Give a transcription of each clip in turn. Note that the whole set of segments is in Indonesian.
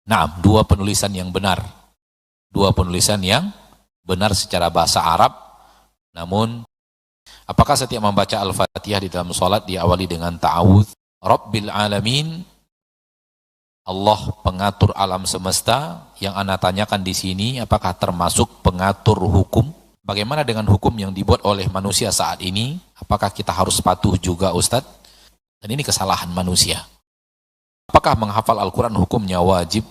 Nah, dua penulisan yang benar. Dua penulisan yang benar secara bahasa Arab. Namun, apakah setiap membaca Al-Fatihah di dalam sholat diawali dengan ta'awudz? Rabbil alamin, Allah pengatur alam semesta. Yang ana tanyakan di sini, apakah termasuk pengatur hukum? Bagaimana dengan hukum yang dibuat oleh manusia saat ini? Apakah kita harus patuh juga, Ustadz? Dan ini kesalahan manusia. Apakah menghafal Al-Quran hukumnya wajib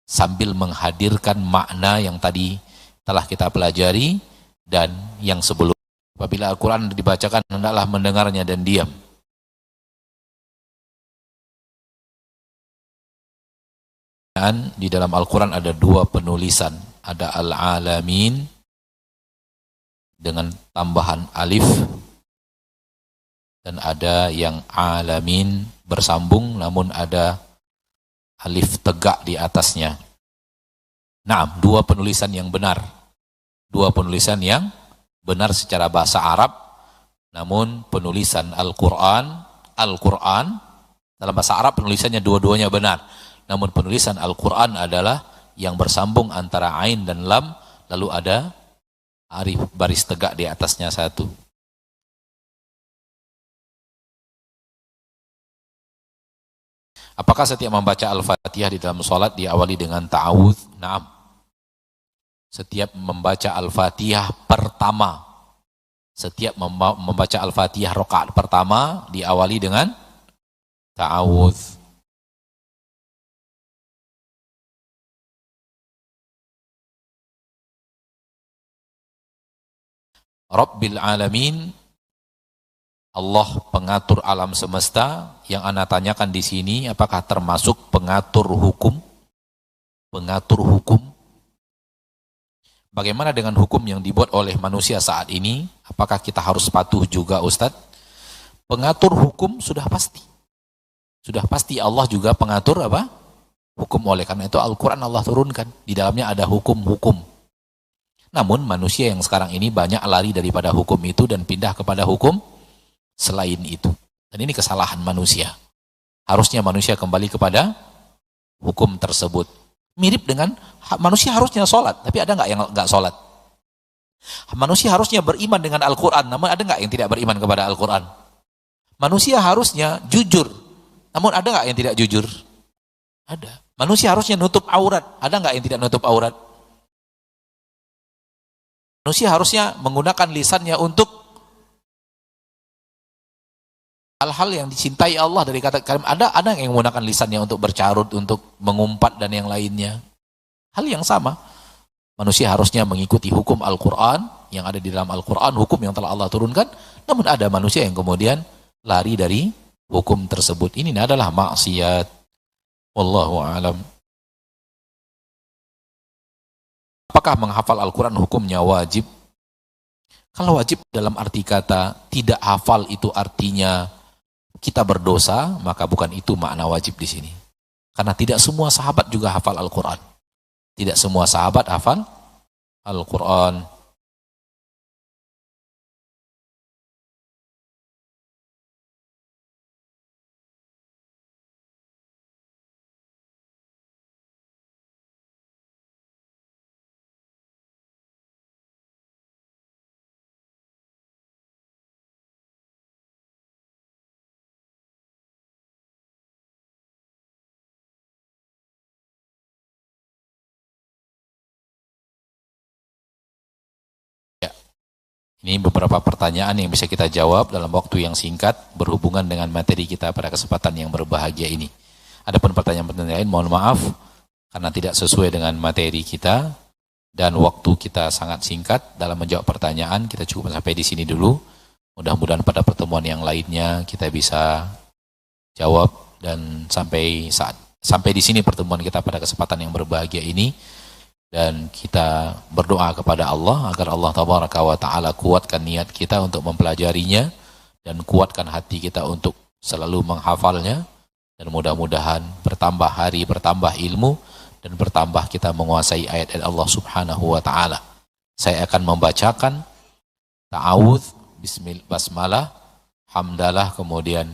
sambil menghadirkan makna yang tadi telah kita pelajari dan yang sebelum. Apabila Al-Quran dibacakan, hendaklah mendengarnya dan diam. Dan di dalam Al-Quran ada dua penulisan. Ada Al-Alamin dengan tambahan alif, dan ada yang alamin bersambung namun ada alif tegak di atasnya. Nah, dua penulisan yang benar. Dua penulisan yang benar secara bahasa Arab. Namun penulisan Al-Quran dalam bahasa Arab penulisannya dua-duanya benar. Namun penulisan Al-Quran adalah yang bersambung antara ain dan lam, lalu ada alif baris tegak di atasnya satu. Apakah setiap membaca Al-Fatihah di dalam sholat diawali dengan ta'awudz? Naam. Setiap membaca Al-Fatihah pertama, setiap membaca Al-Fatihah rakaat pertama diawali dengan ta'awudz. Rabbil alamin, Allah pengatur alam semesta. Yang ana tanyakan di sini, apakah termasuk pengatur hukum? Pengatur hukum. Bagaimana dengan hukum yang dibuat oleh manusia saat ini? Apakah kita harus patuh juga, Ustadz? Pengatur hukum sudah pasti. Sudah pasti Allah juga pengatur apa? Hukum. Oleh karena itu Al-Quran Allah turunkan. Di dalamnya ada hukum-hukum. Namun manusia yang sekarang ini banyak lari daripada hukum itu dan pindah kepada hukum selain itu. Dan ini kesalahan manusia. Harusnya manusia kembali kepada hukum tersebut. Mirip dengan manusia harusnya sholat, tapi ada nggak yang nggak sholat? Manusia harusnya beriman dengan Al-Quran, namun ada nggak yang tidak beriman kepada Al-Quran? Manusia harusnya jujur, namun ada nggak yang tidak jujur? Ada. Manusia harusnya nutup aurat, ada nggak yang tidak nutup aurat? Manusia harusnya menggunakan lisannya untuk hal-hal yang dicintai Allah dari kata kalimat. Ada yang menggunakan lisannya untuk bercarut, untuk mengumpat dan yang lainnya. Hal yang sama. Manusia harusnya mengikuti hukum Al-Quran yang ada di dalam Al-Quran, hukum yang telah Allah turunkan. Namun ada manusia yang kemudian lari dari hukum tersebut. Ini adalah maksiat. Wallahu a'lam. Apakah menghafal Al-Quran hukumnya wajib? Kalau wajib dalam arti kata tidak hafal itu artinya kita berdosa, maka bukan itu makna wajib di sini. Karena tidak semua sahabat juga hafal Al-Quran. Tidak semua sahabat hafal Al-Quran. Ini beberapa pertanyaan yang bisa kita jawab dalam waktu yang singkat berhubungan dengan materi kita pada kesempatan yang berbahagia ini. Adapun pertanyaan-pertanyaan lain, mohon maaf karena tidak sesuai dengan materi kita dan waktu kita sangat singkat dalam menjawab pertanyaan. Kita cukup sampai di sini dulu. Mudah-mudahan pada pertemuan yang lainnya kita bisa jawab dan sampai di sini pertemuan kita pada kesempatan yang berbahagia ini. Dan kita berdoa kepada Allah agar Allah tabaraka wa ta'ala kuatkan niat kita untuk mempelajarinya dan kuatkan hati kita untuk selalu menghafalnya, dan mudah-mudahan bertambah hari, bertambah ilmu, dan bertambah kita menguasai ayat-ayat Allah subhanahu wa ta'ala. Saya akan membacakan ta'awudz, basmalah, hamdalah, kemudian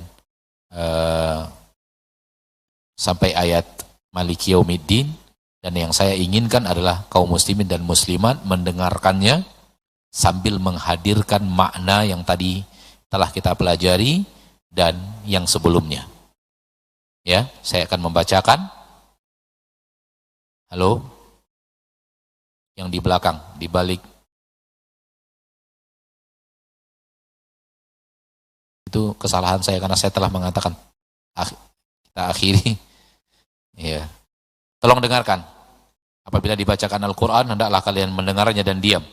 sampai ayat Maliki Yaumiddin, dan yang saya inginkan adalah kaum muslimin dan muslimat mendengarkannya sambil menghadirkan makna yang tadi telah kita pelajari dan yang sebelumnya. Ya, saya akan membacakan. Halo? Yang di belakang, di balik. Itu kesalahan saya karena saya telah mengatakan. Kita akhiri. Ya. Tolong dengarkan. Apabila dibacakan Al-Quran, hendaklah kalian mendengarnya dan diam.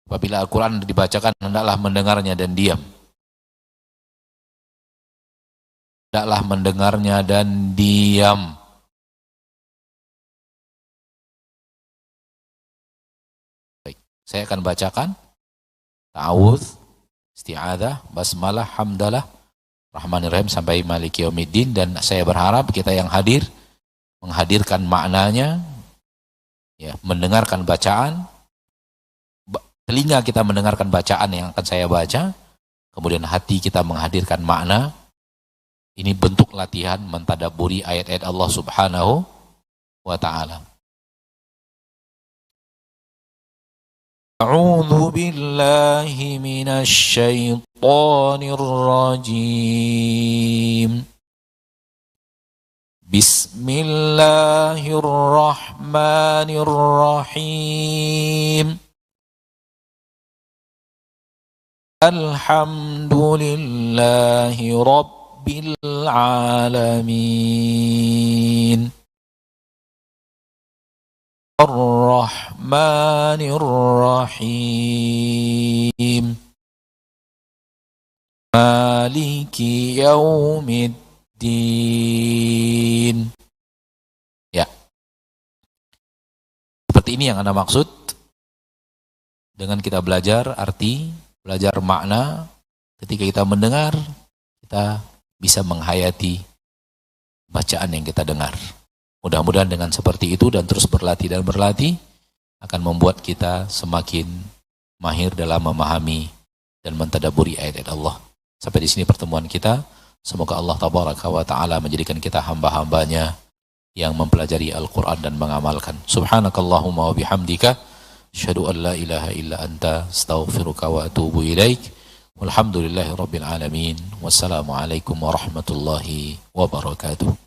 Apabila Al-Quran dibacakan, hendaklah mendengarnya dan diam. Hendaklah mendengarnya dan diam. Baik, saya akan bacakan. Ta'awudz, isti'adzah, basmalah, hamdalah, rahmanirrahim sampai maliki yaumiddin, dan saya berharap kita yang hadir menghadirkan maknanya, ya, mendengarkan bacaan, telinga kita mendengarkan bacaan yang akan saya baca, kemudian hati kita menghadirkan makna. Ini bentuk latihan mentadabburi ayat-ayat Allah Subhanahu wa ta'ala. A'udzu billahi minasy syaithanir rajim. Bismillahirrahmanirrahim. Alhamdulillahi rabbil alamin. Ar-Rahmanir Rahim. Maliki Yaumiddin. Ya. Seperti ini yang Anda maksud dengan kita belajar arti, belajar makna. Ketika kita mendengar, kita bisa menghayati bacaan yang kita dengar. Mudah-mudahan dengan seperti itu dan terus berlatih dan berlatih akan membuat kita semakin mahir dalam memahami dan mentadabburi ayat-ayat Allah. Sampai di sini pertemuan kita. Semoga Allah Tabaraka wa Ta'ala menjadikan kita hamba-hambanya yang mempelajari Al-Quran dan mengamalkan. Subhanakallahumma wa bihamdika asyhadu an la ilaha illa anta astaghfiruka wa atubu ilaik. Walhamdulillahi rabbil alamin. Wassalamualaikum warahmatullahi wabarakatuh.